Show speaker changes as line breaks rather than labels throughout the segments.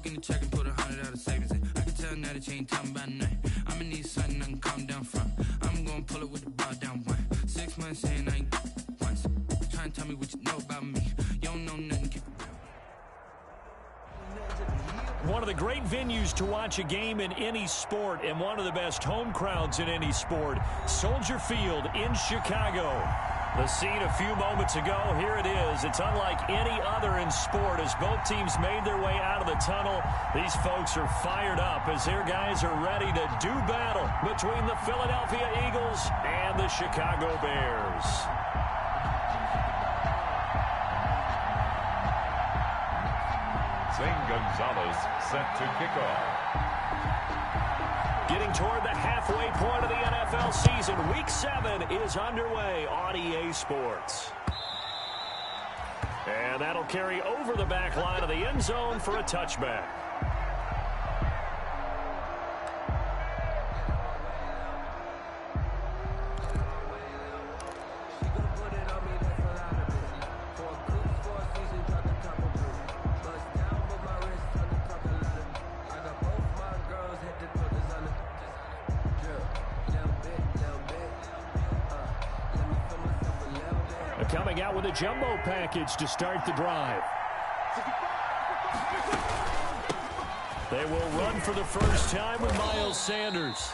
walk in the check and put $100 out of savings in. I can tell now that you ain't talking about nothing. I'ma need something I can calm down from. I'm gonna pull it with the bar down one. 6 months saying I ain't once. Try and tell me what you know about me. You don't know nothing. Keep
one of the great venues to watch a game in any sport and one of the best home crowds in any sport, Soldier Field in Chicago. The scene a few moments ago, here it is. It's unlike any other in sport as both teams made their way out of the tunnel. These folks are fired up as their guys are ready to do battle between the Philadelphia Eagles and the Chicago Bears.
Zane Gonzalez set to kick off.
Getting toward the halfway point of the NFL season, Week 7 is underway on EA Sports. And that'll carry over the back line of the end zone for a touchback. Coming out with a jumbo package to start the drive. They will run for the first time with Miles Sanders.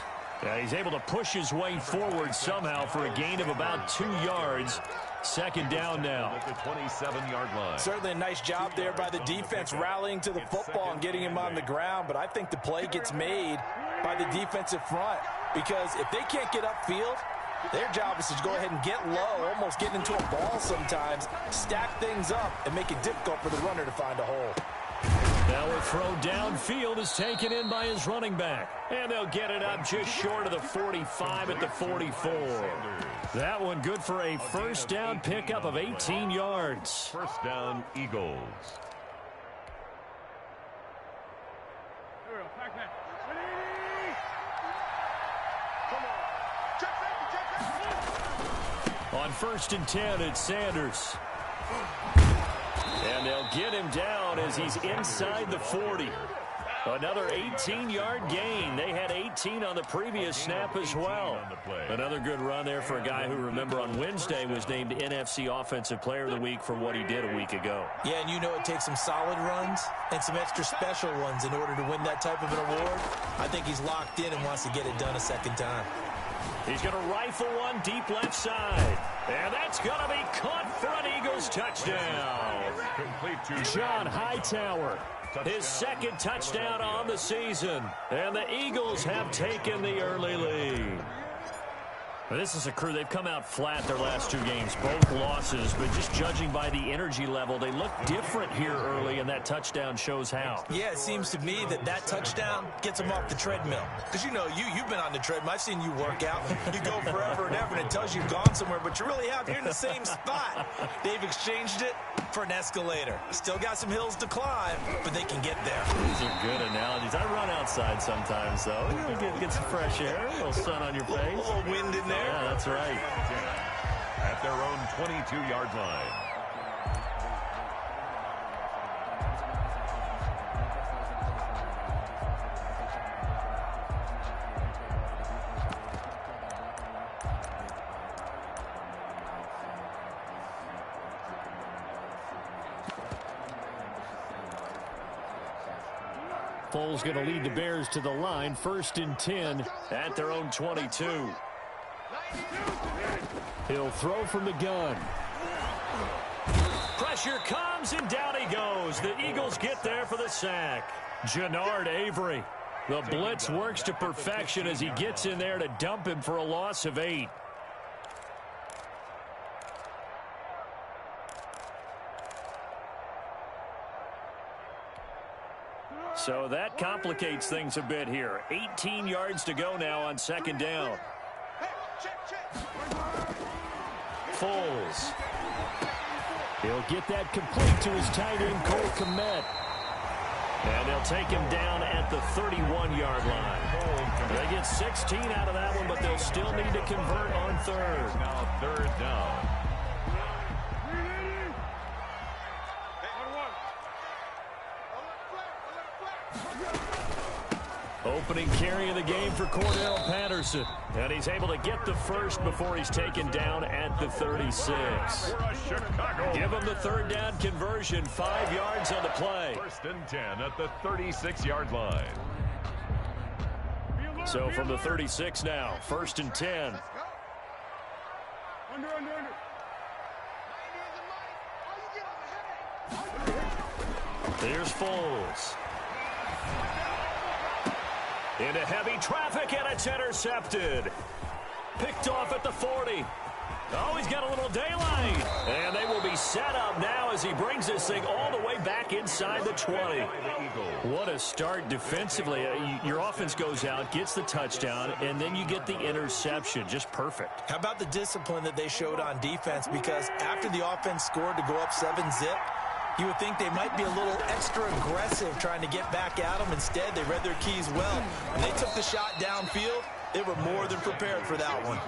He's able to push his way forward somehow for a gain of about 2 yards. Second down now.
At the 27-yard line.
Certainly a nice job there by the defense rallying to the football and getting him on the ground, but I think the play gets made by the defensive front because if they can't get upfield, their job is to go ahead and get low, almost get into a ball sometimes, stack things up, and make it difficult for the runner to find a hole.
Now a throw downfield is taken in by his running back. And they'll get it up just short of the 45 at the 44. That one good for a first down pickup of 18 yards.
First down, Eagles.
On 1st and 10, it's Sanders. And they'll get him down as he's inside the 40. Another 18-yard gain. They had 18 on the previous snap as well. Another good run there for a guy who, remember, on Wednesday was named NFC Offensive Player of the Week for what he did a week ago.
Yeah, and you know it takes some solid runs and some extra special ones in order to win that type of an award. I think he's locked in and wants to get it done a second time.
He's going to rifle one deep left side. And that's going to be caught for an Eagles touchdown. John Hightower, his second touchdown on the season. And the Eagles have taken the early lead. This is a crew, they've come out flat their last 2 games, both losses, but just judging by the energy level, they look different here early, and that touchdown shows how.
Yeah, it seems to me that touchdown gets them off the treadmill. Because, you know, you've been on the treadmill. I've seen you work out. You go forever and ever, and it tells you you've gone somewhere, but you're really out here in the same spot. They've exchanged it for an escalator. Still got some hills to climb, but they can get there.
These are good analogies. I run outside sometimes, though. You know, get some fresh air, a little sun on your face.
A little wind in there.
Yeah, that's right.
At their own 22-yard line.
Foles going to lead the Bears to the line. 1st and 10 at their own 22. He'll throw from the gun. Pressure comes, and down he goes. The Eagles get there for the sack. Jannard Avery. The blitz works to perfection as he gets in there to dump him for a loss of 8. So that complicates things a bit here. 18 yards to go now on 2nd down. Foles. He'll get that complete to his tight end, Cole Kmet. And they'll take him down at the 31-yard line. They get 16 out of that one, but they'll still need to convert on 3rd.
Now 3rd down.
Opening carry of the game for Cordell Patterson. And he's able to get the first before he's taken down at the 36. Give him the third down conversion. 5 yards on the play.
1st and 10 at the 36-yard line.
So from the 36 now, 1st and 10. Here's Foles. Into heavy traffic, and it's intercepted. Picked off at the 40. Oh, he's got a little daylight. And they will be set up now as he brings this thing all the way back inside the 20. What a start defensively. Your offense goes out, gets the touchdown, and then you get the interception. Just perfect.
How about the discipline that they showed on defense? Because after the offense scored to go up 7-zip, you would think they might be a little extra aggressive trying to get back at them. Instead, they read their keys well. When they took the shot downfield, they were more than prepared for that one.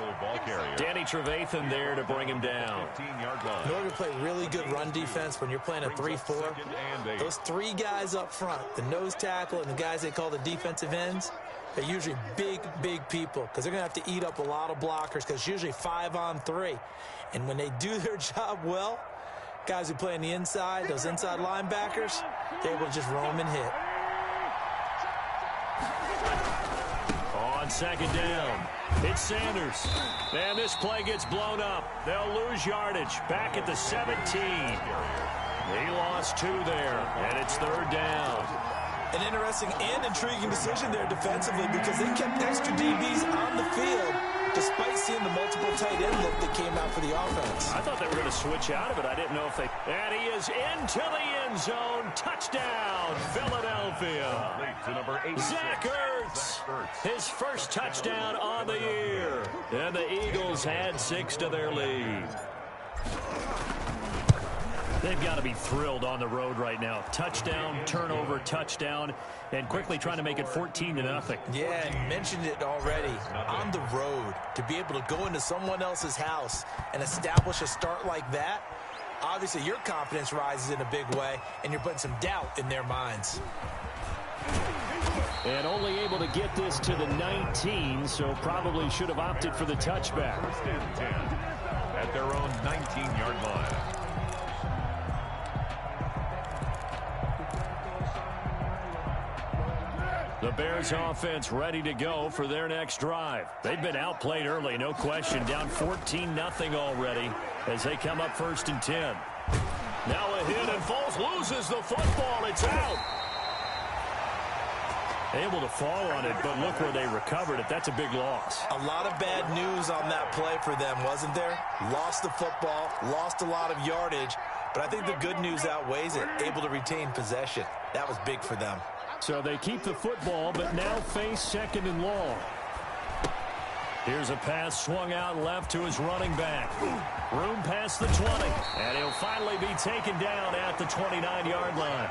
Danny Trevathan there to bring him down.
In order to play really good run defense when you're playing a 3-4, those 3 guys up front, the nose tackle and the guys they call the defensive ends, they're usually big, big people because they're going to have to eat up a lot of blockers because it's usually 5-on-3. And when they do their job well, guys who play on the inside, those inside linebackers, they're able to just roam and hit.
On 2nd down, it's Sanders. And this play gets blown up. They'll lose yardage back at the 17. He lost 2 there, and it's 3rd down.
An interesting and intriguing decision there defensively because they kept extra DBs on the field despite seeing the multiple tight end look that came out for the offense.
I thought they were going to switch out of it. I didn't know if they... And he is into the end zone. Touchdown, Philadelphia. Zach Ertz, his first touchdown on the year. And the Eagles had 6 to their lead. They've got to be thrilled on the road right now. Touchdown, turnover, touchdown, and quickly trying to make it 14-0.
Yeah, I mentioned it already. On the road, to be able to go into someone else's house and establish a start like that, obviously your confidence rises in a big way, and you're putting some doubt in their minds.
And only able to get this to the 19, so probably should have opted for the touchback.
1st and 10 at their own 19-yard line.
The Bears offense ready to go for their next drive. They've been outplayed early, no question. Down 14-0 already as they come up 1st and 10. Now a hit, and Foles loses the football. It's out. Able to fall on it, but look where they recovered it. That's a big loss.
A lot of bad news on that play for them, wasn't there? Lost the football, lost a lot of yardage, but I think the good news outweighs it. Able to retain possession. That was big for them.
So they keep the football, but now face 2nd and long. Here's a pass swung out left to his running back. Room past the 20, and he'll finally be taken down at the 29-yard line.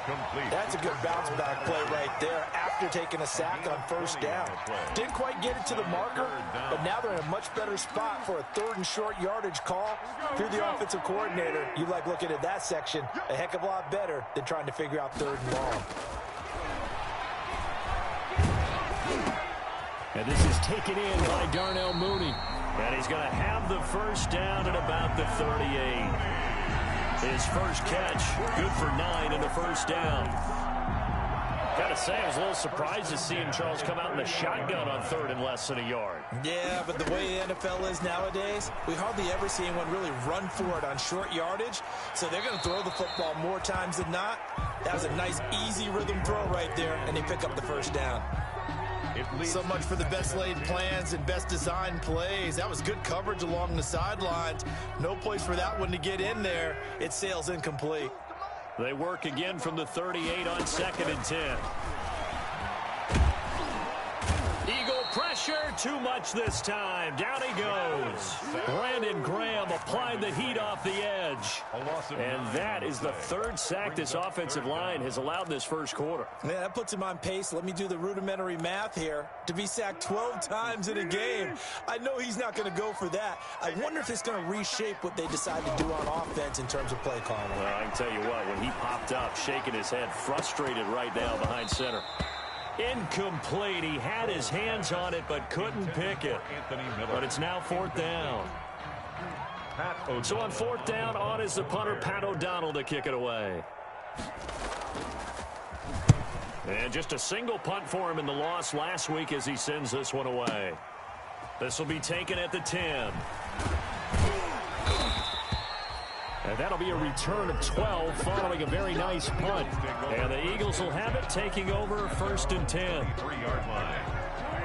Complete.
That's a good bounce-back play right there after taking a sack on 1st down. Didn't quite get it to the marker, but now they're in a much better spot for a 3rd and short yardage call. If you're the offensive coordinator, you like looking at that section a heck of a lot better than trying to figure out 3rd and long.
And this is taken in by Darnell Mooney. And he's going to have the 1st down at about the 38. His first catch, good for 9 and a 1st down. Got to say, I was a little surprised to see him, Charles, come out in the shotgun on 3rd and less than a yard.
Yeah, but the way the NFL is nowadays, we hardly ever see anyone really run for it on short yardage. So they're going to throw the football more times than not. That was a nice, easy rhythm throw right there, and they pick up the 1st down. So much for the best laid plans and best designed plays. That was good coverage along the sidelines. No place for that one to get in there. It sails incomplete.
They work again from the 38 on 2nd and 10. Eagle Pressure too much this time. Down he goes. Brandon Graham applied the heat off the edge. And that is the third sack this offensive line has allowed this first quarter.
Yeah, that puts him on pace. Let me do the rudimentary math here. To be sacked 12 times in a game, I know he's not going to go for that. I wonder if it's going to reshape what they decide to do on offense in terms of play calling.
Well, I can tell you what, when he popped up, shaking his head, frustrated right now behind center. Incomplete. He had his hands on it but couldn't pick it. But it's now fourth down. So on fourth down, on is the punter, Pat O'Donnell, to kick it away. And just a single punt for him in the loss last week as he sends this one away. This will be taken at the 10. And that'll be a return of 12 following a very nice punt. And the Eagles will have it, taking over first and 10.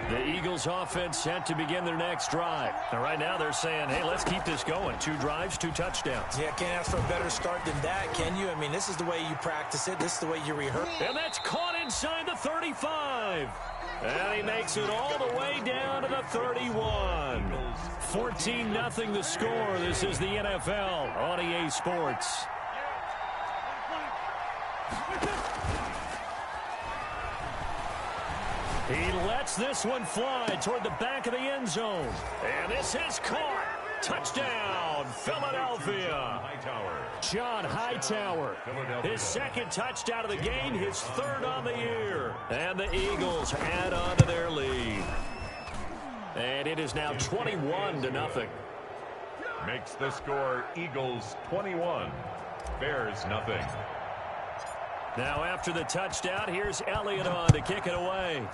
The Eagles offense set to begin their next drive. And right now they're saying, hey, let's keep this going. 2 drives, 2 touchdowns.
Yeah, can't ask for a better start than that, can you? I mean, this is the way you practice it. This is the way you rehearse.
And that's caught inside the 35. And he makes it all the way down to the 31. 14-0 the score. This is the NFL on EA Sports. He lets this one fly toward the back of the end zone. And this is caught. Touchdown, Philadelphia. John Hightower, his second touchdown of the game, his third on the year. And the Eagles add on to their lead. And it is now 21-0.
Makes the score Eagles 21, Bears nothing.
Now after the touchdown, here's Elliott on to kick it away.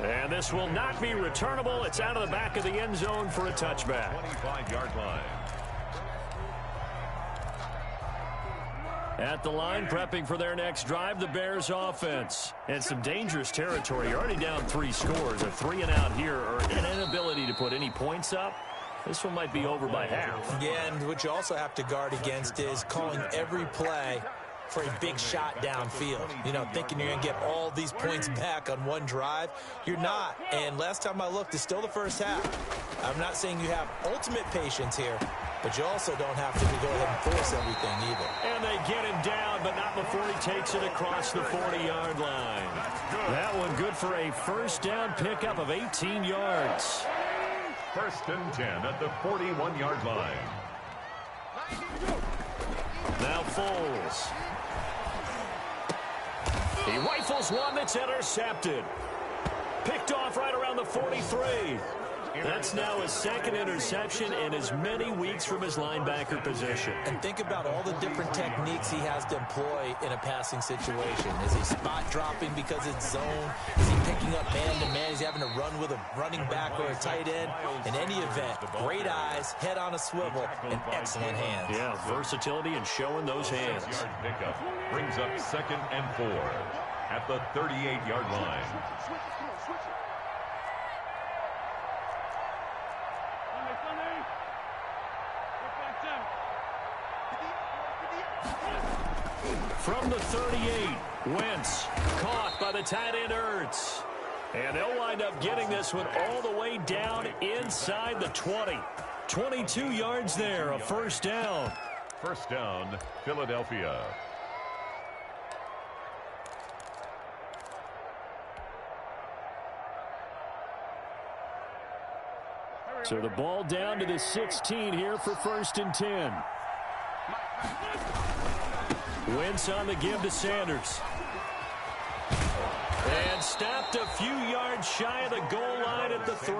And this will not be returnable. It's out of the back of the end zone for a touchback.
25-yard line.
At the line, prepping for their next drive, the Bears offense. And some dangerous territory. You're already down 3 scores. A 3 and out here, or an inability to put any points up. This one might be over by half.
Yeah, and what you also have to guard against is calling every play for a big shot downfield. You know, thinking you're going to get all these points back on one drive. You're not. And last time I looked, it's still the first half. I'm not saying you have ultimate patience here, but you also don't have to go ahead and force everything either.
And they get him down, but not before he takes it across the 40-yard line. That one good for a first down pickup of 18 yards.
First and 10 at the 41-yard line.
Now Foles. He rifles one that's intercepted. Picked off right around the 43. That's now his second interception in as many weeks from his linebacker position.
And think about all the different techniques he has to employ in a passing situation. Is he spot dropping because it's zone? Is he picking up man-to-man? He's having to run with a running back or a tight end? In any event, great eyes, head on a swivel, and excellent hands.
Yeah, versatility and showing those hands.
Pickup brings up 2nd and 4 at the 38-yard line.
From the 38, Wentz caught by the tight end Ertz. And they'll wind up getting this one all the way down inside the 20. 22 yards there, a first down.
First down, Philadelphia.
So the ball down to the 16 here for first and 10. Wentz on the give to Sanders. And stopped a few yards shy of the goal line at the 3.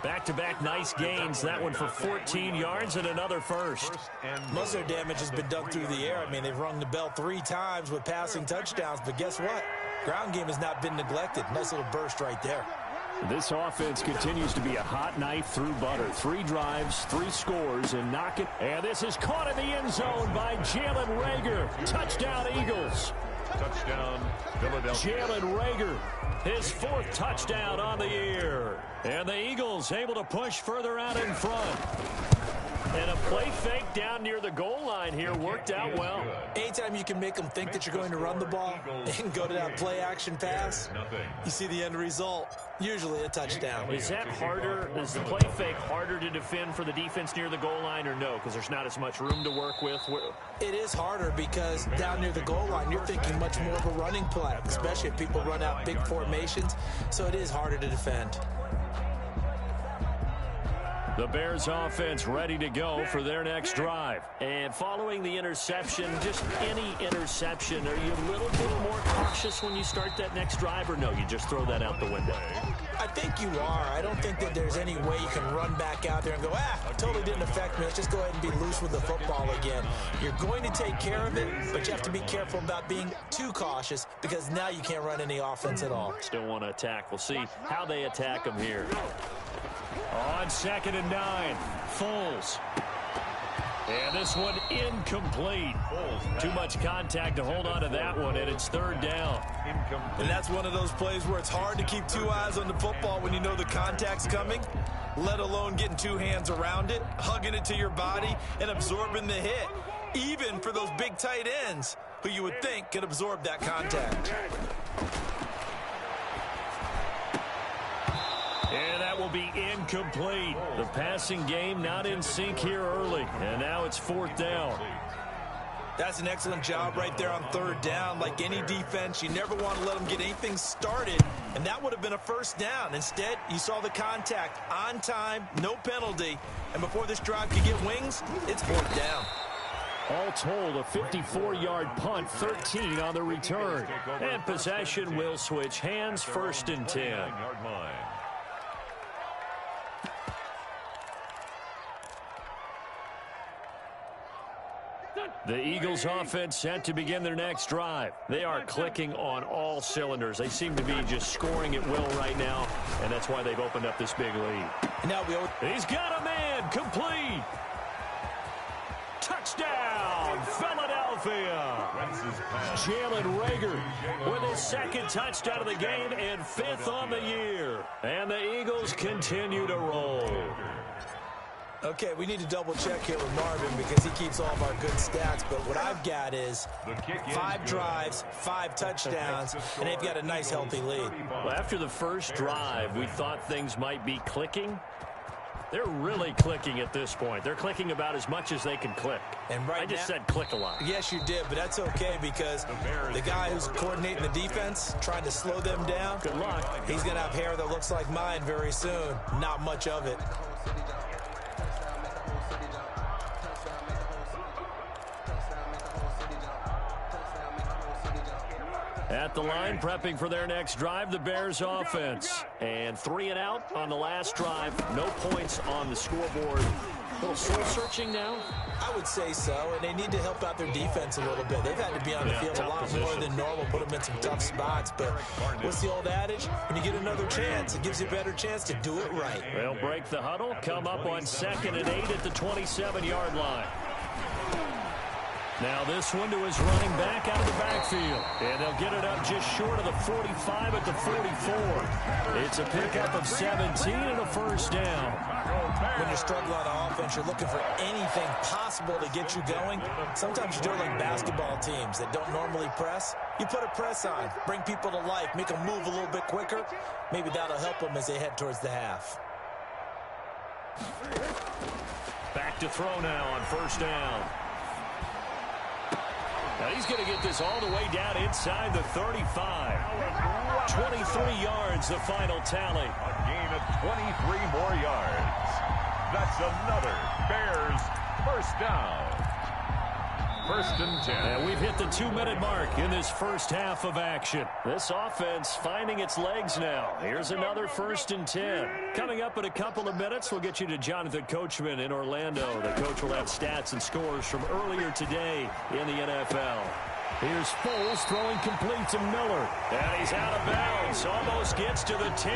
Back-to-back nice gains. That one for 14 yards and another first.
Most of their damage has been done through the air. I mean, they've rung the bell 3 times with passing touchdowns. But guess what? Ground game has not been neglected. Nice little burst right there.
This offense continues to be a hot knife through butter. 3 drives, 3 scores, and knock it. And this is caught in the end zone by Jalen Reagor. Touchdown, Eagles.
Touchdown, Philadelphia.
Jalen Reagor, his 4th touchdown on the year. And the Eagles able to push further out in front. And a play fake down near the goal line here worked out well.
Anytime you can make them think that you're going to run the ball and go to that play-action pass, you see the end result, usually a touchdown.
Is that harder? Is the play fake harder to defend for the defense near the goal line or no? Because there's not as much room to work with.
It is harder because down near the goal line, you're thinking much more of a running play, especially if people run out big formations. So it is harder to defend.
The Bears offense ready to go for their next drive. And following the interception, just any interception, are you a little bit more cautious when you start that next drive, or no, you just throw that out the window?
I think you are. I don't think that there's any way you can run back out there and go, totally didn't affect me. Let's just go ahead and be loose with the football again. You're going to take care of it, but you have to be careful about being too cautious because now you can't run any offense at all.
Still want to attack. We'll see how they attack them here. On 2nd and 9, Foles. And this one incomplete. Too much contact to hold on to that one, and it's 3rd down.
And that's one of those plays where it's hard to keep 2 eyes on the football when you know the contact's coming, let alone getting 2 hands around it, hugging it to your body, and absorbing the hit, even for those big tight ends who you would think could absorb that contact.
And that will be incomplete. The passing game not in sync here early. And now it's 4th down.
That's an excellent job right there on 3rd down. Like any defense, you never want to let them get anything started. And that would have been a 1st down. Instead, you saw the contact on time, no penalty. And before this drive could get wings, it's 4th down.
All told, a 54-yard punt, 13 on the return. And possession will switch hands, 1st and 10. The Eagles offense set to begin their next drive. They are clicking on all cylinders. They seem to be just scoring at will right now, and that's why they've opened up this big lead. He's got a man, complete. Touchdown, Philadelphia. Jalen Reagor with his 2nd touchdown of the game and 5th on the year. And the Eagles continue to roll.
Okay, we need to double-check here with Marvin because he keeps all of our good stats. But what I've got is 5 drives, 5 touchdowns, and they've got a nice, healthy lead.
Well, after the first drive, we thought things might be clicking. They're really clicking at this point. They're clicking about as much as they can click.
And right
I just said click a lot.
Yes, you did, but that's okay because the guy who's coordinating the defense, trying to slow them down,
good luck.
He's going to have hair that looks like mine very soon. Not much of it.
At the line, prepping for their next drive, the Bears offense. And 3 and out on the last drive. No points on the scoreboard. A little soul-searching now?
I would say so, and they need to help out their defense a little bit. They've had to be on the field a lot more than normal, put them in some tough spots. But what's the old adage? When you get another chance, it gives you a better chance to do it right.
They'll break the huddle, come up on 2nd and 8 at the 27-yard line. Now this one to his running back out of the backfield. And they'll get it up just short of the 45 at the 44. It's a pickup of 17 and a 1st down.
When you're struggling on offense, you're looking for anything possible to get you going. Sometimes you do it like basketball teams that don't normally press. You put a press on, bring people to life, make them move a little bit quicker. Maybe that'll help them as they head towards the half.
Back to throw now on 1st down. Now he's going to get this all the way down inside the 35. 23 yards, the final tally.
A gain of 23 more yards. That's another Bears 1st down. 1st and 10.
And we've hit the 2-minute mark in this first half of action. This offense finding its legs now. Here's another 1st and 10. Coming up in a couple of minutes, we'll get you to Jonathan Coachman in Orlando. The coach will have stats and scores from earlier today in the NFL. Here's Foles throwing complete to Miller. And he's out of bounds. Almost gets to the 10.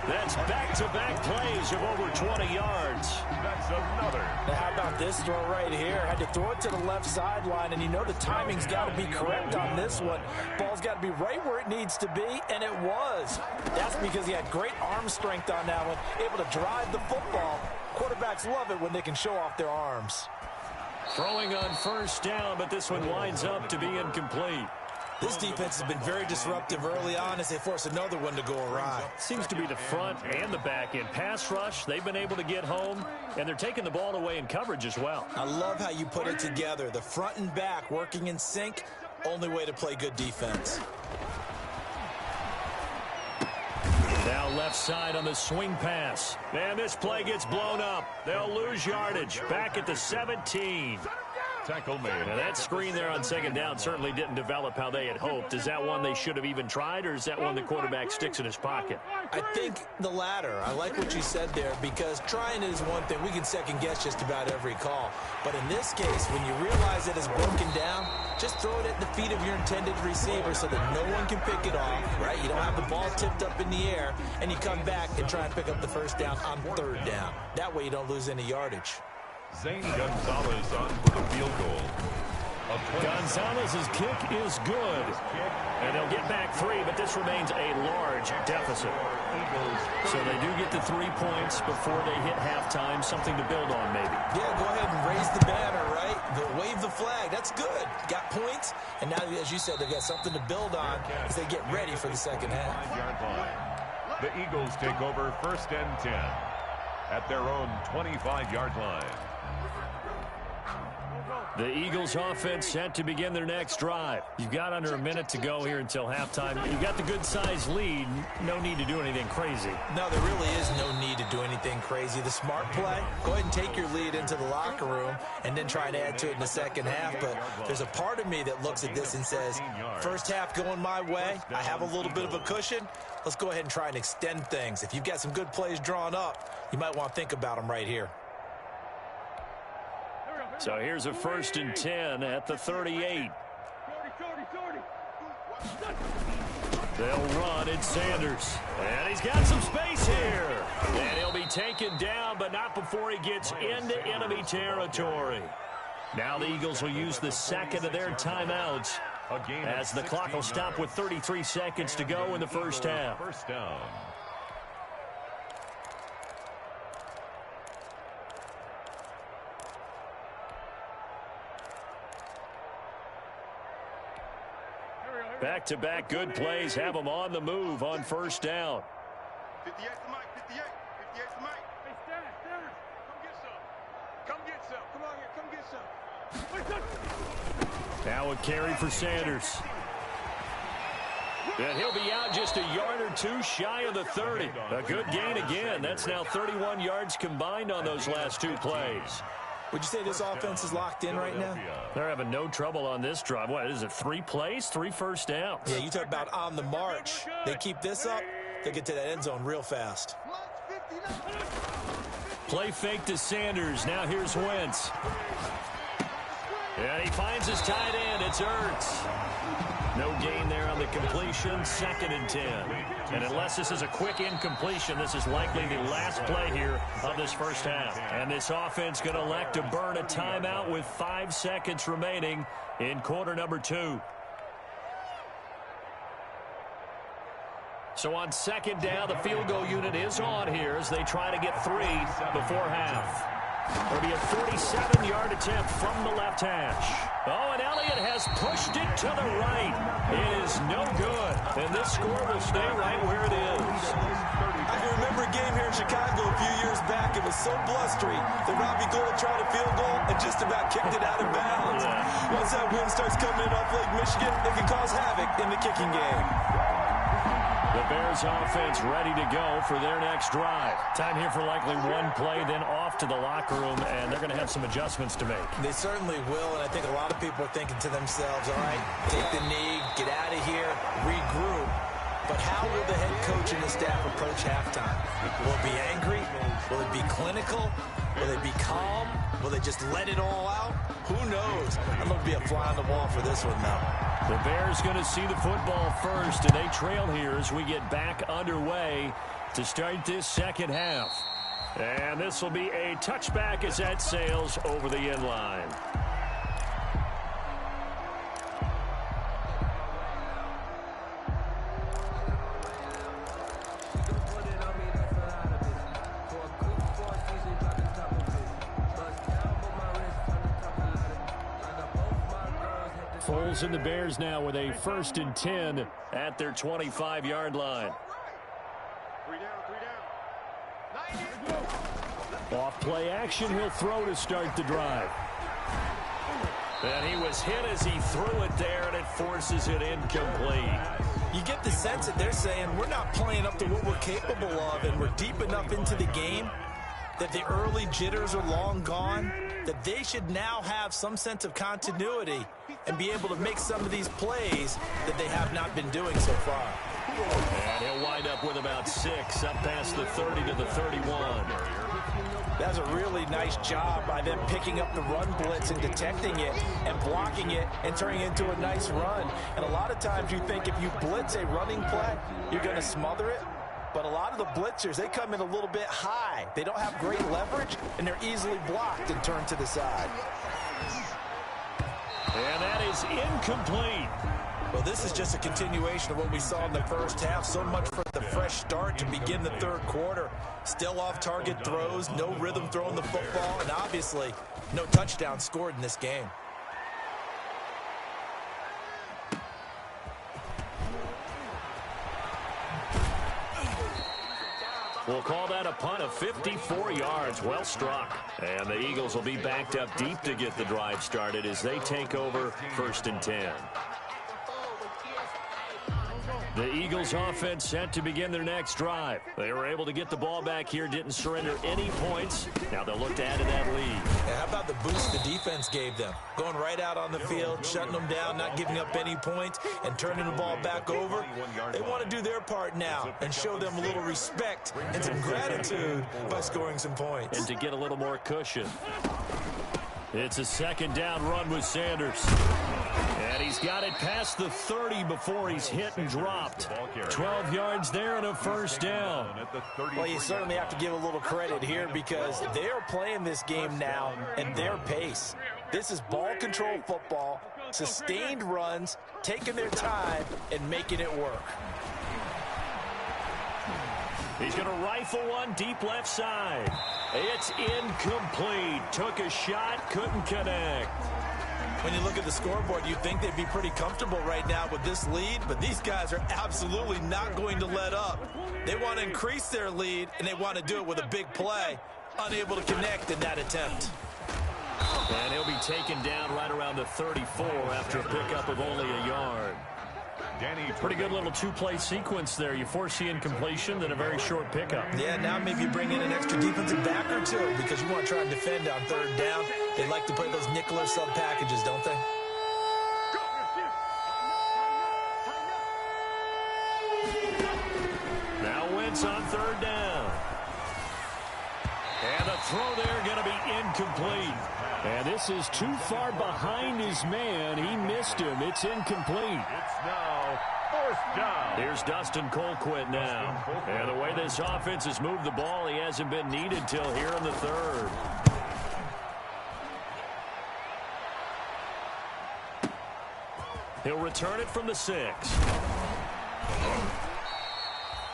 That's back-to-back plays of over 20 yards.
That's another.
Now, how about this throw right here? Had to throw it to the left sideline, and you know the timing's got to be correct on this one. Ball's got to be right where it needs to be, and it was. That's because he had great arm strength on that one, able to drive the football Quarterbacks love it when they can show off their arms.
Throwing on first down, but this one winds up to be incomplete.
This defense has been very disruptive early on as they force another one to go awry.
Seems to be the front and the back end. Pass rush, they've been able to get home, and they're taking the ball away in coverage as well.
I love how you put it together. The front and back working in sync, only way to play good defense.
Now left side on the swing pass. And this play gets blown up. They'll lose yardage. Back at the 17.
Tackle made.
Now that screen there on second down certainly didn't develop how they had hoped. Is that one they should have even tried, or is that one the quarterback sticks in his pocket?
I think the latter. I like what you said there, because trying is one thing. We can second guess just about every call. But in this case, when you realize it is broken down, just throw it at the feet of your intended receiver so that no one can pick it off, right? You don't have the ball tipped up in the air, and you come back and try and pick up the first down on third down. That way you don't lose any yardage.
Zane Gonzalez on for the field goal.
Gonzalez's kick is good. And they'll get back 3, but this remains a large deficit. So they do get the 3 points before they hit halftime, something to build on maybe.
Yeah, go ahead and raise the banner, right? Wave the flag. That's good. Got points, and now, as you said, they've got something to build on as they get ready for the second half.
The Eagles take over 1st and 10 at their own 25-yard line.
The Eagles offense set to begin their next drive. You've got under a minute to go here until halftime. You've got the good-sized lead. No need to do anything crazy.
No, there really is no need to do anything crazy. The smart play, go ahead and take your lead into the locker room and then try and add to it in the second half. But there's a part of me that looks at this and says, first half going my way, I have a little bit of a cushion. Let's go ahead and try and extend things. If you've got some good plays drawn up, you might want to think about them right here.
So here's a 1st and 10 at the 38. They'll run. It's Sanders. And he's got some space here. And he'll be taken down, but not before he gets into enemy territory. Now the Eagles will use the second of their timeouts as the clock will stop with 33 seconds to go in the first half.
First down.
Back-to-back good plays have them on the move on first down.
58 to Mike, 58. 58 to Mike. Hey, Stan, come get some. Come get some. Come on here, come get some.
Now a carry for Sanders. And he'll be out just a yard or 2 shy of the 30. A good gain again. That's now 31 yards combined on those last 2 plays.
Would you say this offense is locked in right now?
They're having no trouble on this drive. What is it, 3 plays, 3 first downs?
Yeah, you talk about on the march. They keep this up, they get to that end zone real fast.
Play fake to Sanders. Now here's Wentz. And he finds his tight end. It's Ertz. No gain there on the completion. 2nd and 10. And unless this is a quick incompletion, this is likely the last play here of this first half. And this offense going to elect to burn a timeout with 5 seconds remaining in quarter number 2. So on second down, the field goal unit is on here as they try to get 3 before half. It'll be a 47-yard attempt from the left hash. Oh, and Elliott has pushed it to the right. It is no good. And this score will stay right where it is.
I can remember a game here in Chicago a few years back. It was so blustery that Robbie Gould tried a field goal and just about kicked it out of bounds. Once that wind starts coming in off Lake Michigan, it can cause havoc in the kicking game.
The Bears offense ready to go for their next drive. Time here for likely 1 play, then off to the locker room, and they're going to have some adjustments to make.
They certainly will, and I think a lot of people are thinking to themselves, all right, take the knee, get out of here, regroup. But how will the head coach and the staff approach halftime? Will it be angry? Will it be clinical? Will they be calm? Will they just let it all out? Who knows? I'm going to be a fly on the wall for this one, though.
The Bears going to see the football first, and they trail here as we get back underway to start this second half. And this will be a touchback as that sails over the end line. Foles and the Bears now with a 1st and 10 at their 25-yard line.
3 down.
Off play action, he'll throw to start the drive. And he was hit as he threw it there, and it forces it incomplete.
You get the sense that they're saying we're not playing up to what we're capable of, and we're deep enough into the game that the early jitters are long gone, that they should now have some sense of continuity and be able to make some of these plays that they have not been doing so far.
And he'll wind up with about 6 up past the 30 to the 31.
That's a really nice job by them picking up the run blitz and detecting it and blocking it and turning it into a nice run. And a lot of times you think if you blitz a running play, you're going to smother it. But a lot of the blitzers, they come in a little bit high. They don't have great leverage, and they're easily blocked and turned to the side.
And that is incomplete.
Well, this is just a continuation of what we saw in the first half. So much for the fresh start to begin the third quarter. Still off-target throws, no rhythm throwing the football, and obviously no touchdown scored in this game.
We'll call that a punt of 54 yards. Well struck. And the Eagles will be backed up deep to get the drive started as they take over 1st and 10. The Eagles offense set to begin their next drive. They were able to get the ball back here, didn't surrender any points. Now they'll look to add to that lead.
And how about the boost the defense gave them? Going right out on the field, shutting them down, not giving up any points, and turning the ball back over. They want to do their part now and show them a little respect and some gratitude by scoring some points.
And to get a little more cushion. It's a 2nd down run with Sanders. And he's got it past the 30 before he's hit and dropped. 12 yards there and a 1st down.
Well, you certainly have to give a little credit here because they are playing this game now at their pace. This is ball control football, sustained runs, taking their time and making it work.
He's going to rifle one deep left side. It's incomplete. Took a shot, couldn't connect.
When you look at the scoreboard, you'd think they'd be pretty comfortable right now with this lead, but these guys are absolutely not going to let up. They want to increase their lead, and they want to do it with a big play. Unable to connect in that attempt.
And he'll be taken down right around the 34 after a pickup of only a yard. Pretty good little 2-play sequence there. You force the incompletion, then a very short pickup.
Yeah, now maybe you bring in an extra defensive back or two because you want to try and defend on 3rd down. They like to play those nickel or sub packages, don't they?
Now Wentz on 3rd down. And the throw there going to be incomplete. And this is too far behind his man. He missed him. It's incomplete.
It's now 4th down.
Here's Dustin Colquitt now. And the way this offense has moved the ball, he hasn't been needed till here in the 3rd. He'll return it from the 6.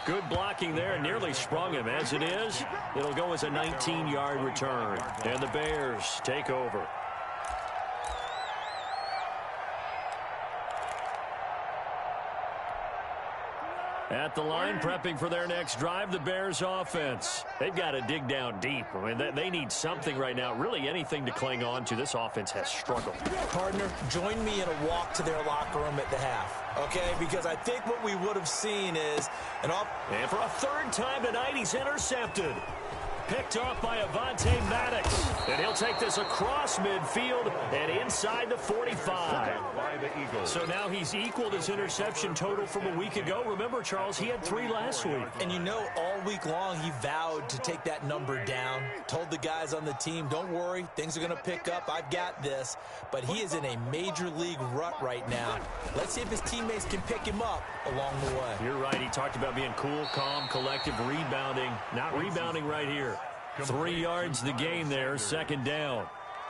Good blocking there, nearly sprung him. As it is, it'll go as a 19-yard return. And the Bears take over. At the line, prepping for their next drive, the Bears offense. They've got to dig down deep. I mean, they need something right now, really anything to cling on to. This offense has struggled.
Partner, join me in a walk to their locker room at the half, okay? Because I think what we would have seen is an off.
And for a 3rd time tonight, he's intercepted. Picked off by Avonte Maddox. And he'll take this across midfield and inside the 45. So now he's equaled his interception total from a week ago. Remember, Charles, he had 3 last week.
And you know, all week long he vowed to take that number down. Told the guys on the team, don't worry, things are going to pick up. I've got this. But he is in a major league rut right now. Let's see if his teammates can pick him up along the way.
You're right. He talked about being cool, calm, collective, rebounding. Not rebounding right here. 3 yards the gain there, 2nd down.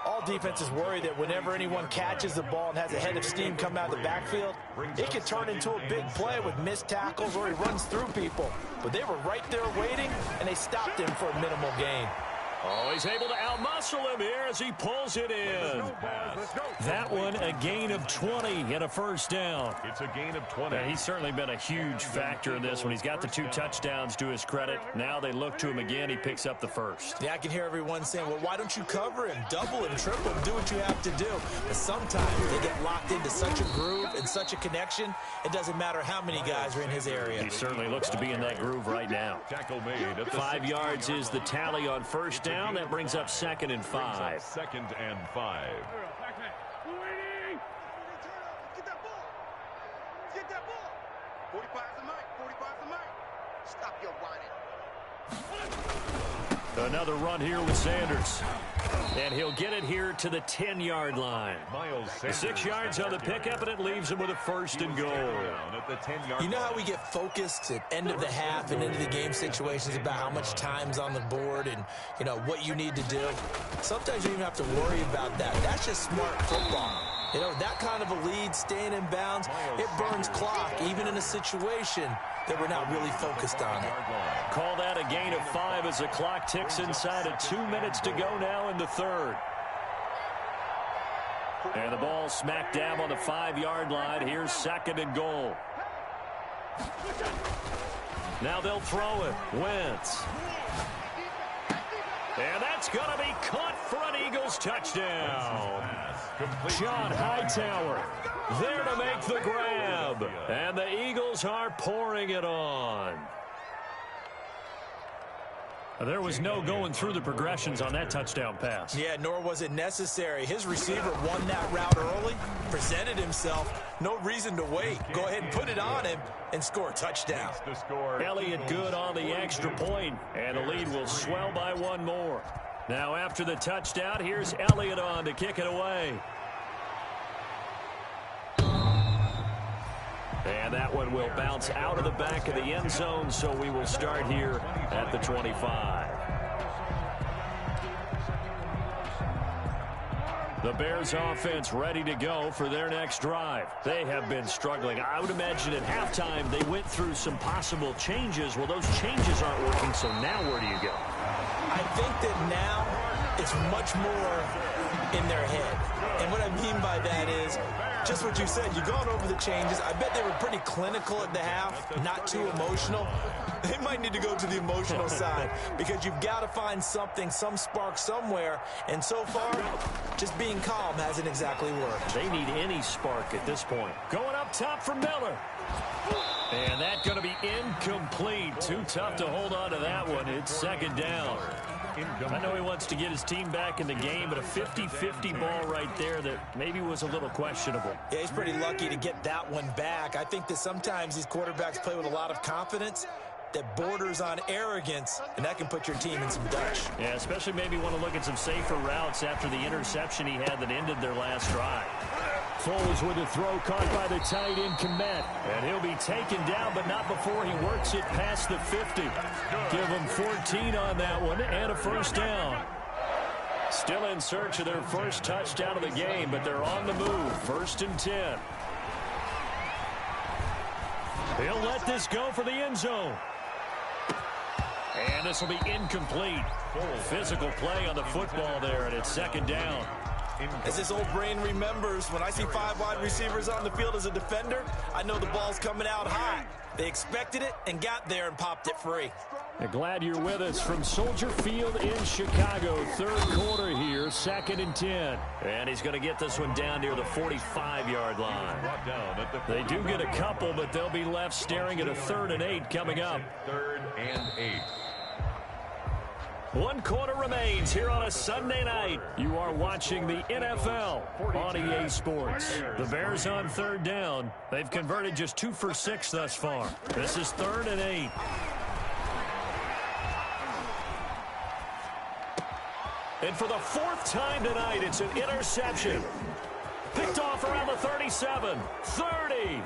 All defenses worry that whenever anyone catches the ball and has a head of steam come out of the backfield, it can turn into a big play with missed tackles or he runs through people. But they were right there waiting, and they stopped him for a minimal gain.
Oh, he's able to outmuscle him here as he pulls it in. That one, a gain of 20 and a first down.
It's a gain of 20.
Yeah, he's certainly been a huge factor in this one. He's got the 2 touchdowns to his credit. Now they look to him again. He picks up the first.
Yeah, I can hear everyone saying, well, why don't you cover him? Double him, triple him, do what you have to do. But sometimes they get locked into such a groove and such a connection, it doesn't matter how many guys are in his area.
He certainly looks to be in that groove right now.
Tackle made at the
5 yards is the tally on first down. That brings up 2nd and 5.
2nd and 5.
Get that ball. Get that ball. 45's the mic. 45's the mic. Stop your whining.
Another run here with Sanders. And he'll get it here to the 10-yard line.
Miles
6 yards on the pickup, and it leaves him with a 1st and goal.
At the 10-yard
You know how we get focused at end of the half and into the game situations about how much time's on the board and, you know, what you need to do? Sometimes you don't even have to worry about that. That's just smart football. You know, that kind of a lead, staying in bounds, it burns clock, even in a situation that we're not really focused on it.
Call that a gain of 5 as the clock ticks inside of 2 minutes to go now in the 3rd. And the ball smack dab on the 5-yard line. Here's 2nd and goal. Now they'll throw it. Wentz. And that's going to be caught for an Eagles touchdown. John Hightower there to make the grab. And the Eagles are pouring it on. There was no going through the progressions on that touchdown pass.
Yeah, nor was it necessary. His receiver won that route early, presented himself. No reason to wait. Go ahead and put it on him and score a touchdown.
Elliott good on the extra point, and the lead will swell by 1 more. Now after the touchdown, here's Elliott on to kick it away. And that one will bounce out of the back of the end zone, so we will start here at the 25. The Bears offense ready to go for their next drive. They have been struggling. I would imagine at halftime they went through some possible changes. Well, those changes aren't working, so now where do you go?
I think that now it's much more in their head. And what I mean by that is just what you said. You've gone over the changes. I bet they were pretty clinical at the half, not too emotional. They might need to go to the emotional side because you've got to find something, some spark somewhere. And so far, just being calm hasn't exactly worked.
They need any spark at this point. Going up top for Miller. And that's going to be incomplete. Too tough to hold on to that one. It's 2nd down. I know he wants to get his team back in the game, but a 50-50 ball right there that maybe was a little questionable.
Yeah, he's pretty lucky to get that one back. I think that sometimes these quarterbacks play with a lot of confidence that borders on arrogance, and that can put your team in some Dutch.
Yeah, especially maybe want to look at some safer routes after the interception he had that ended their last drive. Foles with a throw caught by the tight end Komet, and he'll be taken down, but not before he works it past the 50. Give him 14 on that one and a 1st down. Still in search of their first touchdown of the game, but they're on the move. 1st and 10. He'll let this go for the end zone. And this will be incomplete. Physical play on the football there, and it's 2nd down.
As this old brain remembers, when I see 5 wide receivers on the field as a defender, I know the ball's coming out hot. They expected it and got there and popped it free.
Glad you're with us from Soldier Field in Chicago. 3rd quarter here, 2nd and 10. And he's going to get this one down near the 45-yard line. They do get a couple, but they'll be left staring at a 3rd and 8 coming up.
3rd and 8.
1 quarter remains here on a Sunday night. You are watching the NFL on EA Sports. The Bears on 3rd down. They've converted just 2 for 6 thus far. This is 3rd and 8. And for the 4th time tonight, it's an interception. Picked off around the 37, 30.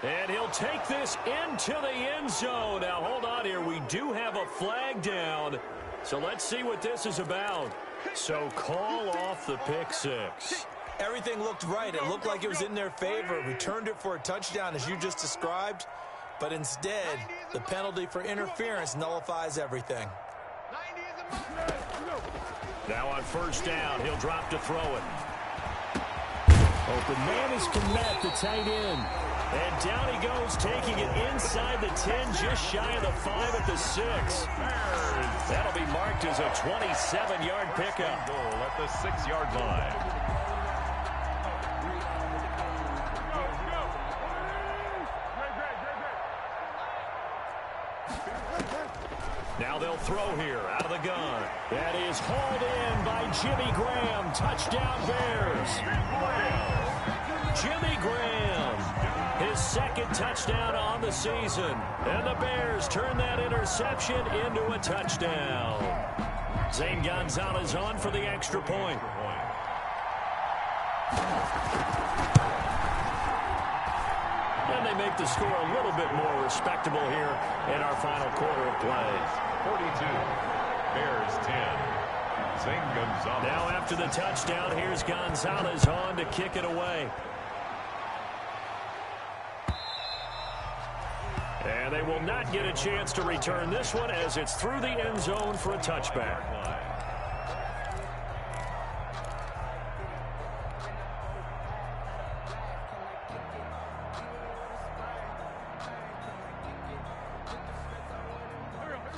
And he'll take this into the end zone. Now, hold on here. We do have a flag down. So let's see what this is about. So call off the pick 6.
Everything looked right. It looked like it was in their favor. Returned it for a touchdown, as you just described. But instead, the penalty for interference nullifies everything.
Now on first down, he'll drop to throw it. Open man is Kmet, the tight end. And down he goes, taking it inside the 10, just shy of the 5 at the 6. That'll be marked as a 27-yard pickup.
Goal at the 6-yard line.
Now they'll throw here out of the gun. That is hauled in by Jimmy Graham. Touchdown Bears. Jimmy Graham, his second touchdown on the season. And the Bears turn that interception into a touchdown. Zane Gonzalez on for the extra point. And they make the score a little bit more respectable here in our final quarter of play.
42, Bears 10. Zane Gonzalez.
Now after the touchdown, here's Gonzalez on to kick it away. And they will not get a chance to return this one as it's through the end zone for a touchback.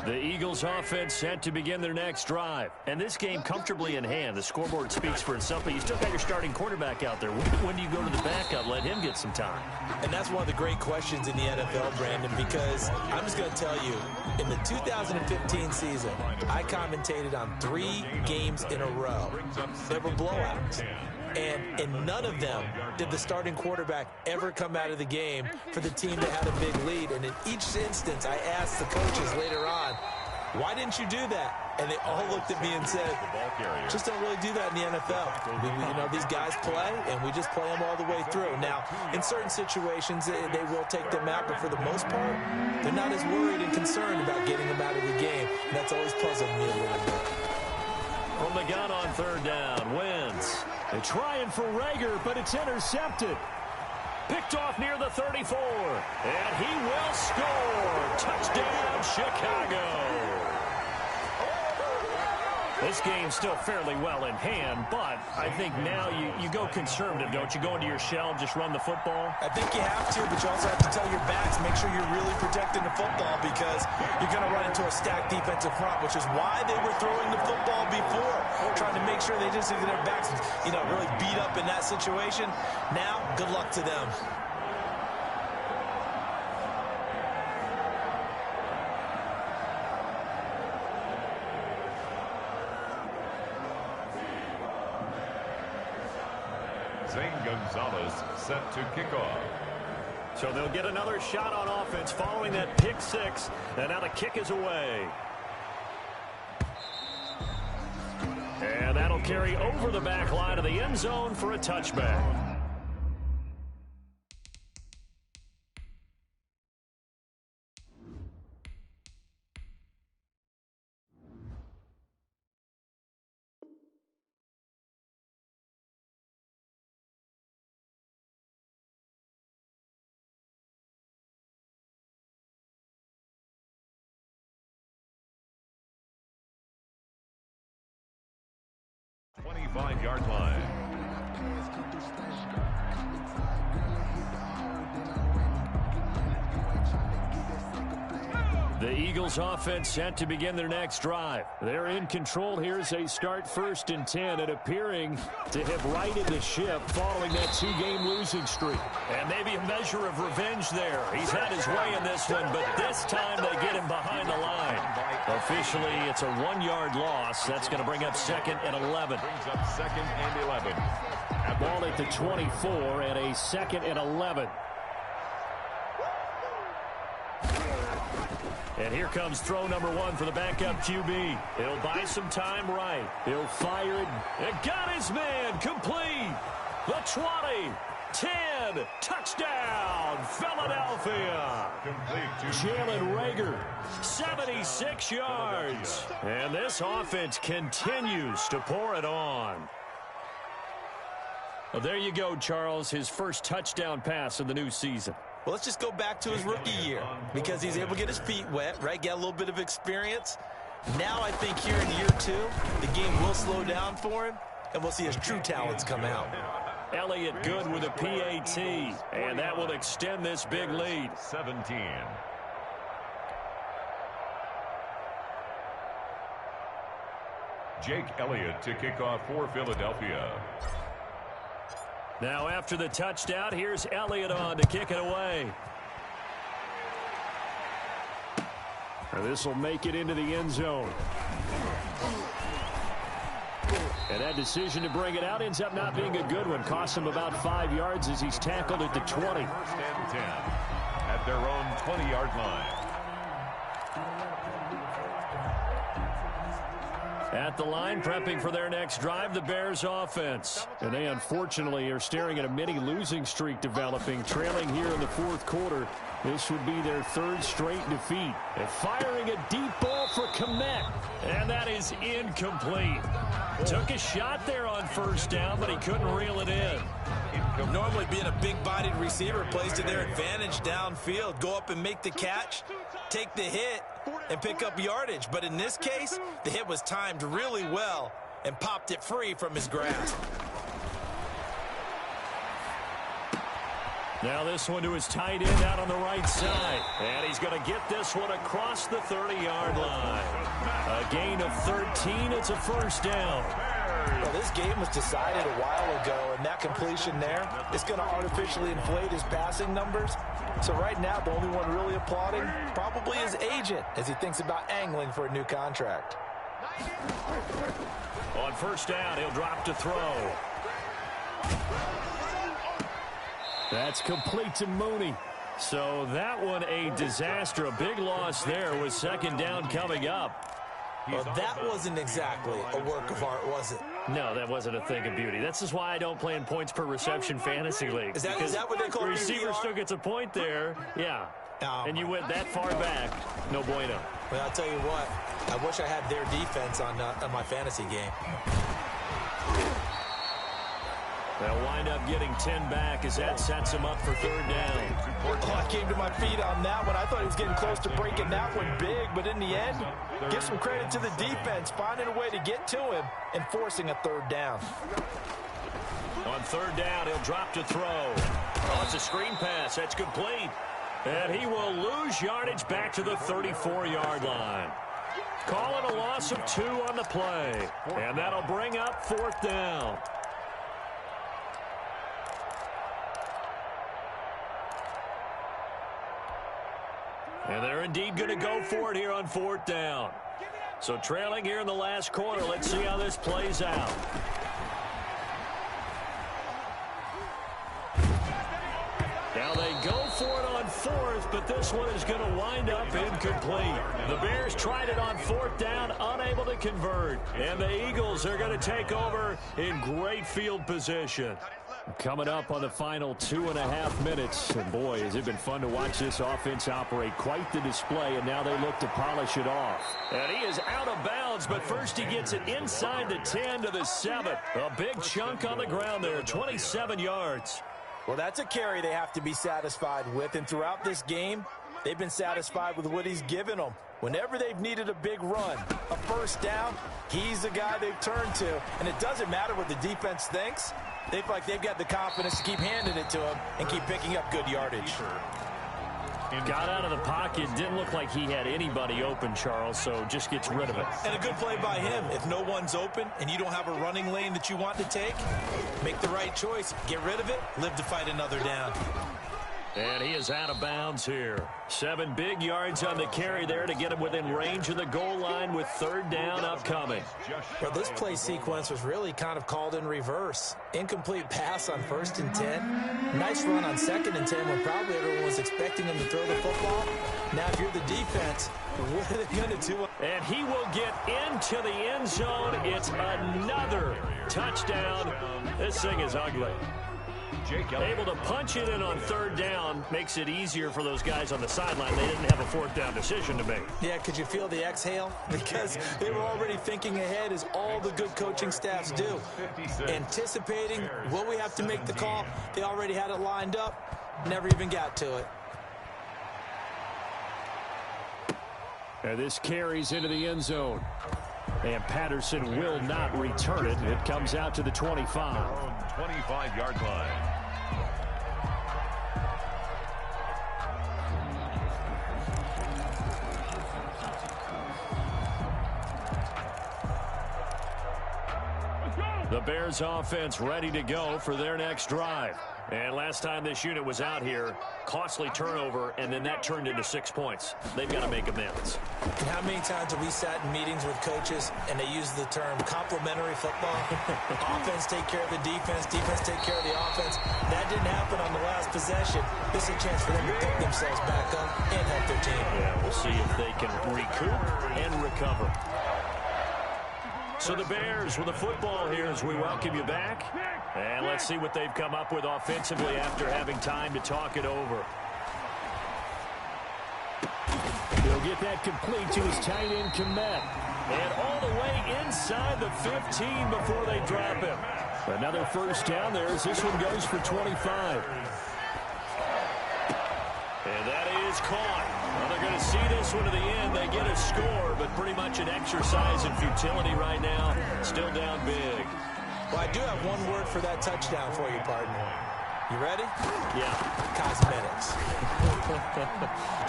The Eagles offense set to begin their next drive. And this game comfortably in hand. The scoreboard speaks for itself, but you still got your starting quarterback out there. When do you go to the backup? Let him get some time.
And that's one of the great questions in the NFL, Brandon, because I'm just going to tell you, in the 2015 season, I commentated on 3 games in a row. There were blowouts. And in none of them did the starting quarterback ever come out of the game for the team that had a big lead. And in each instance, I asked the coaches later on, why didn't you do that? And they all looked at me and said, just don't really do that in the NFL. You know, these guys play, and we just play them all the way through. Now, in certain situations, they will take them out, but for the most part, they're not as worried and concerned about getting them out of the game. And that's always puzzled me a little bit.
From the gun on third down, Wentz. They're trying for Rager, but it's intercepted. Picked off near the 34. And he will score. Touchdown, Chicago. This game's still fairly well in hand, but I think now you go conservative, don't you? Go into your shell, just run the football?
I think you have to, but you also have to tell your backs, make sure you're really protecting the football because you're going to run into a stacked defensive front, which is why they were throwing the football before, trying to make sure they just get their backs, really beat up in that situation. Now, good luck to them.
Zane Gonzalez set to kick off.
So they'll get another shot on offense following that pick 6. And now the kick is away. And that'll carry over the back line of the end zone for a touchback.
Yard line.
The Eagles offense set to begin their next drive. They're in control here as they start 1st and 10 and appearing to have righted the ship following that 2-game losing streak. And maybe a measure of revenge there. He's had his way in this one, but this time they get him behind the line. Officially, it's a 1-yard loss. That's going to bring up 2nd and 11.
Brings up 2nd and 11.
Ball at the 24 and a 2nd and 11. And here comes throw number 1 for the backup QB. He'll buy some time right. He'll fire it. And got his man complete. The 20, 10, touchdown, Philadelphia. Jalen Rager, 76 yards. And this offense continues to pour it on. Well, there you go, Charles, his first touchdown pass of the new season.
Well, let's just go back to his rookie year because he's able to get his feet wet, right? Get a little bit of experience. Now I think here in year 2, the game will slow down for him, and we'll see his true talents come out.
Elliott good with a PAT, and that will extend this big lead.
17. Jake Elliott to kick off for Philadelphia.
Now after the touchdown, here's Elliott on to kick it away. This will make it into the end zone. And that decision to bring it out ends up not being a good one. Costs him about 5 yards as he's tackled at the 20.
First and 10 at their own 20-yard line.
At the line, prepping for their next drive, the Bears offense. And they unfortunately are staring at a mini losing streak developing, trailing here in the fourth quarter. This would be their 3rd straight defeat. And firing a deep ball for Kmet. And that is incomplete. Took a shot there on first down, but he couldn't reel it in.
Normally being a big-bodied receiver plays to their advantage downfield. Go up and make the catch, take the hit, and pick up yardage. But in this case, the hit was timed really well and popped it free from his grasp.
Now this one to his tight end out on the right side. And he's going to get this one across the 30-yard line. A gain of 13. It's a first down.
Well, this game was decided a while ago, and that completion there is going to artificially inflate his passing numbers. So right now, the only one really applauding probably his agent as he thinks about angling for a new contract.
On first down, he'll drop to throw. That's complete to Mooney. So that one a disaster. A big loss there with second down coming up.
Well, that wasn't exactly a work of art, was it?
No, that wasn't a thing of beauty. This is why I don't play in points per reception fantasy league.
Is that what they call
the receiver
PPR?
Still gets a point there. Yeah. And you went that far back. No bueno.
Well, I'll tell you what. I wish I had their defense on my fantasy game.
They'll wind up getting 10 back as that sets him up for third down.
Oh, I came to my feet on that one. I thought he was getting close to breaking that one big, but in the end, give some credit to the defense, finding a way to get to him and forcing a third down.
On third down, he'll drop to throw. Oh, it's a screen pass. That's complete. And he will lose yardage back to the 34-yard line. Call it a loss of 2 on the play. And that'll bring up fourth down. And they're indeed going to go for it here on fourth down. So trailing here in the last quarter. Let's see how this plays out. Now they go for it on fourth, but this one is going to wind up incomplete. The Bears tried it on fourth down, unable to convert. And the Eagles are going to take over in great field position. Coming up on the final 2.5 minutes. And boy, has it been fun to watch this offense operate. Quite the display, and now they look to polish it off. And he is out of bounds, but first he gets it inside the 10 to the 7. A big chunk on the ground there, 27 yards.
Well, that's a carry they have to be satisfied with, and throughout this game, they've been satisfied with what he's given them. Whenever they've needed a big run, a first down, he's the guy they've turned to. And it doesn't matter what the defense thinks. They feel like they've got the confidence to keep handing it to him and keep picking up good yardage.
Got out of the pocket. Didn't look like he had anybody open, Charles, so just gets rid of it.
And a good play by him. If no one's open and you don't have a running lane that you want to take, make the right choice. Get rid of it. Live to fight another down.
And he is out of bounds here. 7 big yards on the carry there to get him within range of the goal line with third down upcoming.
Well, this play sequence was really kind of called in reverse. Incomplete pass on 1st and 10. Nice run on 2nd and 10 when probably everyone was expecting him to throw the football. Now, if you're the defense, what are they going to do?
And he will get into the end zone. It's another touchdown. This thing is ugly. Able to punch it in on third down makes it easier for those guys on the sideline. They didn't have a fourth down decision to make.
Yeah, could you feel the exhale? Because they were already thinking ahead, as all the good coaching staffs do. Anticipating, will we have to make the call? They already had it lined up, never even got to it.
And this carries into the end zone. And Patterson will not return it. It comes out to the 25.
25-yard line.
The Bears offense ready to go for their next drive. And last time this unit was out here, costly turnover, and then that turned into 6 points. They've got to make amends.
And how many times have we sat in meetings with coaches and they use the term complementary football? Offense take care of the defense, defense take care of the offense. That didn't happen on the last possession. This is a chance for them to pick themselves back up and help their team.
Yeah, we'll see if they can recoup and recover. So the Bears with the football here as we welcome you back. And let's see what they've come up with offensively after having time to talk it over. He'll get that complete to his tight end, Komet. And all the way inside the 15 before they drop him. Another first down there as this one goes for 25. And that is caught. Well, they're going to see this one to the end. They get a score, but pretty much an exercise in futility right now. Still down big.
Well, I do have one word for that touchdown for you, partner. You ready?
Yeah.
Cosmetics.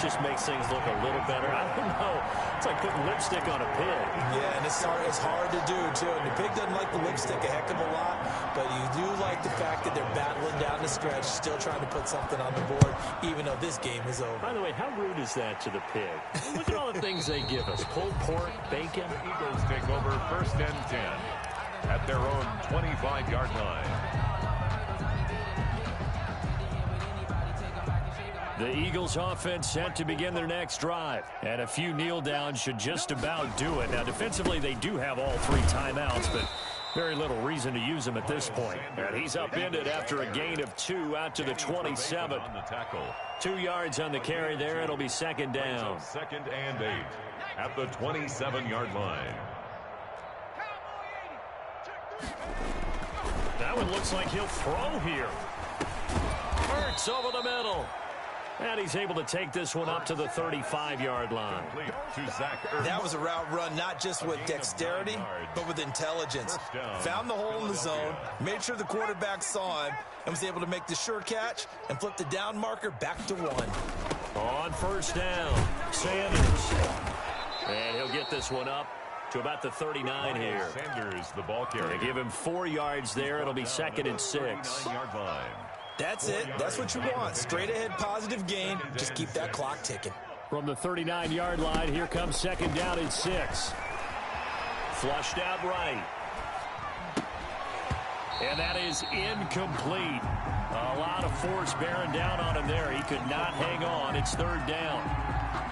Just makes things look a little better. I don't know. It's like putting lipstick on a pig.
Yeah, and it's hard to do, too. And the pig doesn't like the lipstick a heck of a lot, but you do like the fact that they're battling down the stretch, still trying to put something on the board, even though this game is over.
By the way, how rude is that to the pig? Look at all the things they give us. Pulled pork, bacon.
The Eagles take over 1st and 10 at their own 25-yard line.
The Eagles offense set to begin their next drive. And a few kneel downs should just about do it. Now, defensively, they do have all 3 timeouts, but very little reason to use them at this point. And he's upended after a gain of 2 out to the 27. 2 yards on the carry there. It'll be 2nd down.
2nd and 8 at the 27-yard line.
That one looks like he'll throw here. Hurts over the middle. And he's able to take this one up to the 35-yard line.
That was a route run not just with dexterity, but with intelligence. Found the hole in the zone, made sure the quarterback saw him, and was able to make the sure catch and flip the down marker back to 1.
On 1st down, Sanders. And he'll get this one up to about the 39 here.
Sanders, the ball carrier.
They give him 4 yards there. It'll be 2nd and 6.
9-yard line.
That's it. That's what you want. Straight ahead positive gain. Just keep that clock ticking.
From the 39-yard line, here comes 2nd down and 6. Flushed out right. And that is incomplete. A lot of force bearing down on him there. He could not hang on. It's 3rd down.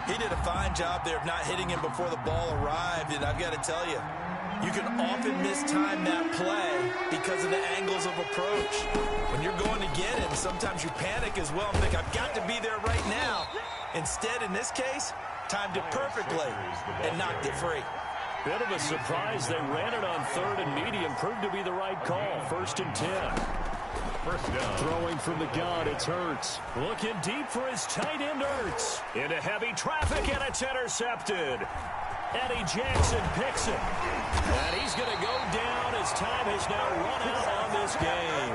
He did a fine job there of not hitting him before the ball arrived, and I've got to tell you, you can often mistime that play because of the angles of approach. When you're going to get him, sometimes you panic as well and think, I've got to be there right now. Instead, in this case, timed it perfectly and knocked it free.
Bit of a surprise. They ran it on 3rd and medium. Proved to be the right call. 1st and 10.
1st down.
Throwing from the gun, it's Hurts. Looking deep for his tight end, Hurts. Into heavy traffic, and it's intercepted. Eddie Jackson picks it. And he's going to go down as time has now run out on this game.